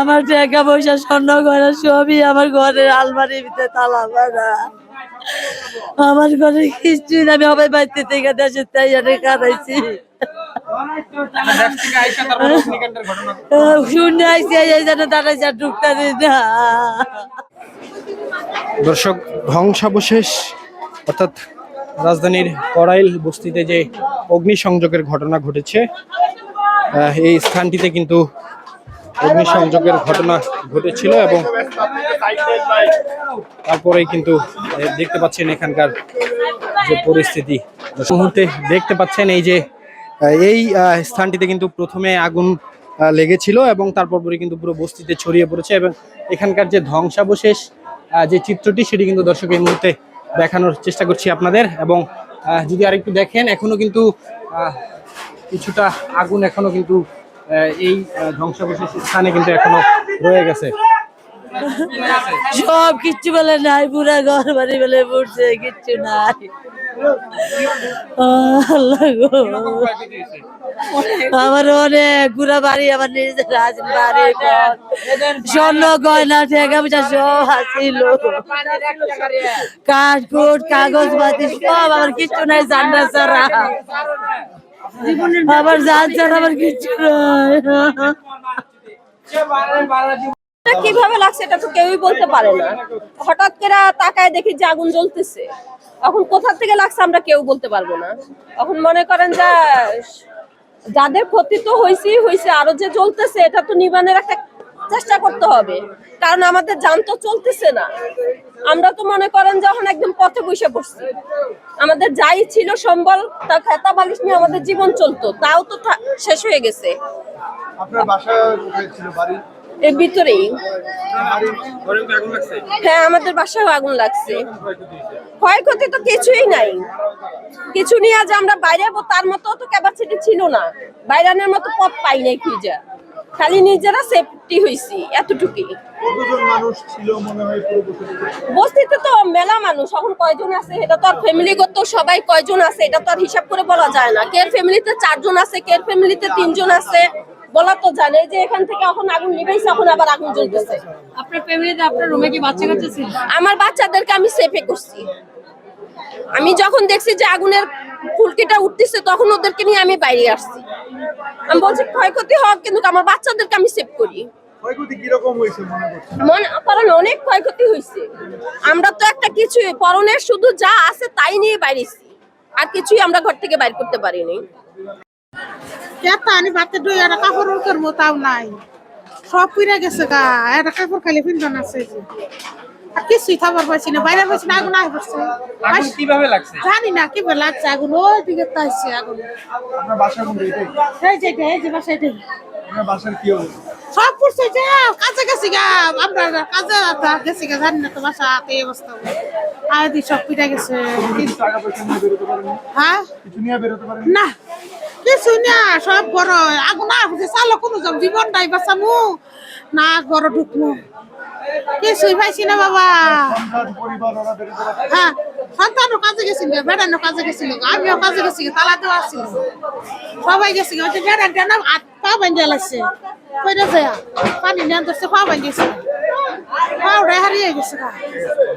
আমার টাকা পয়সা স্বর্ণ গয়না সবই আমার ঘরের আলমারির ভিতরে তালা মারা। আমার ঘরে কিছুই না, আমি সবাই বাড়িতে থেকে দেশের তাই কাটাইছি। শুনে আইসি এই জন্য দাঁড়াইছি, আর ঢুকতে দিই না। দর্শক, ধ্বংসাবশেষ অর্থাৎ রাজধানীর করাইল বস্তিতে যে অগ্নিসংযোগের ঘটনা ঘটেছে, এই স্থানটিতে কিন্তু অগ্নিসংযোগের ঘটনা ঘটেছিল এবং তারপরে কিন্তু দেখতে পাচ্ছেন এখানকার যে পরিস্থিতি। মুহূর্তে দেখতে পাচ্ছেন এই যে এই স্থানটিতে কিন্তু প্রথমে আগুন লেগেছিল এবং তারপর পরে কিন্তু পুরো বস্তিতে ছড়িয়ে পড়েছে এবং এখানকার যে ধ্বংসাবশেষ যে চিত্রটি সেটি কিন্তু দর্শক এই মুহূর্তে দেখানোর চেষ্টা করছি আপনাদের। এবং যদি আরেকটু দেখেন, এখনো কিন্তু কিছুটা আগুন এখনো কিন্তু এই ধ্বংসাবশেষ স্থানে কিন্তু এখনো রয়ে গেছে। সব কিচ্ছু বলে নাই, পুরা ঘর বাড়ি বলে পড়ছে, কিচ্ছু নাই। আমার অনেক পুরা বাড়ি, আমার নিজের বাড়ি, স্বর্ণ গয়না টাকা পয়সা সব আসছিল, কাঠকুট কাগজ পাতি সব, আমার কিচ্ছু নাই, জান্না ছাড়া আমার জান ছাড়া আমার কিচ্ছু নাই। কিভাবে লাগছে এটা তো কেউই বলতে পারে না। হঠাৎ করে তাকায় দেখি যে আগুন জ্বলতেছে, এখন কোথা থেকে লাগছে আমরা কেউ বলতে পারবো না। এখন মনে করেন যে যাদের ক্ষতি তো হয়েছে, আরো যে জ্বলতেছে এটা তো নিবানের একটা চেষ্টা করতে হবে, কারণ আমাদের যান তো চলতেছে না। আমরা তো মনে করেন যখন একদম পথে বসে পড়ছি, আমাদের যাই ছিল সম্বল তা খেতা বালিশ নিয়ে আমাদের জীবন চলতো, তাও তো শেষ হয়ে গেছে। আপনার বাসা কোথায় ছিল বাড়ি? এর ভিতরেই। হ্যাঁ, আমাদের বাসায় আগুন লাগছে। ক্ষয়ক্ষতি তো কিছুই নাই, কিছু নিয়ে আজ আমরা বাইরে যাবো তার মতো তো ক্যাপাসিটি ছিল না, বাইরানের মতো পথ পাই নাই খুঁজা, খালি নিজেরা সেফটি হইছি এতটুকুই। কতজন মানুষ ছিল মনে হয় পুরো বস্তিতে? তো মেলা মানুষ, এখন কয়জন আছে এটা তো আর ফ্যামিলিগত সবাই কয়জন আছে এটা তো আর হিসাব করে বলা যায় না। কের ফ্যামিলিতে 4 জন আছে, কের ফ্যামিলিতে 3 জন আছে, বলা তো জানে যে এখান থেকে এখন আগুন নিবেছে, এখন আবার আগুন জ্বলতেছে। আপনার ফ্যামিলিতে আপনার রুমে কি বাচ্চা কাচ্চা ছিল? আমার বাচ্চাদেরকে আমি সেফে করছি। আমি যখন দেখছি যে আগুনের ফুলকিটা উঠতেছে তখন ওদেরকে নিয়ে আমি বাইরে আসছি। আমি বলছি ক্ষয়ক্ষতি হোক, কিন্তু আমার বাচ্চাদেরকে আমি সেভ করি। ক্ষয়ক্ষতি কি রকম হয়েছে মনে করছেন? কারণ অনেক ক্ষয়ক্ষতি হয়েছে। আমরা তো একটা কিছু পরনের শুধু যা আছে তাই নিয়ে বাইরেছি, আর কিছুই আমরা ঘর থেকে বাইর করতে পারিনি। আমি ভাতে দুই একটা কাপড় করবো তাও নাই, সব পুড়ে গেছে গা। একটা কাপড় খালি পিন্ধন আছে, আর কিছুই খাবার পাইছি না, বাইরে পাইছি না, আগুন আই পড়ছে। কিভাবে লাগছে জানি না কিভাবে লাগছে আগুন, ওই দিকে তাইছে আগুন। আপনার বাসা কোন দিকে? এই যে বাসায় আপনার বাসার কি অবস্থা? সব পড়ছে, যে কাছে গেছি গা, আমরা কাজে গেছি গা, জানি না তো বাসা এই অবস্থা। আদি সব পিঠা গেছে। টাকা পয়সা নিয়ে বেরোতে পারেন? হ্যাঁ, কিছু নিয়ে বেরোতে পারেন না কিছু না, সব বড় আগুন আসছে, চালো কোনো জীবনটাই বাঁচামু না, ঘরে ঢুকমু, কিছুই পাইছি না বাবা। পরিবার ওরা বেরোতে পারে? হ্যাঁ, সন্তানও কাজে গেছিল, বেড়ানো কাজে গেছিল, আমিও কাজে গেছি, তালা দেওয়া ছিল, সবাই গেছি। বেড়ানটা না পা বান্ধিয়া লাগছে, কইরা যায় পানি নিয়ে ধরছে, পা বান্ধিয়েছে, পা হারিয়ে গেছে।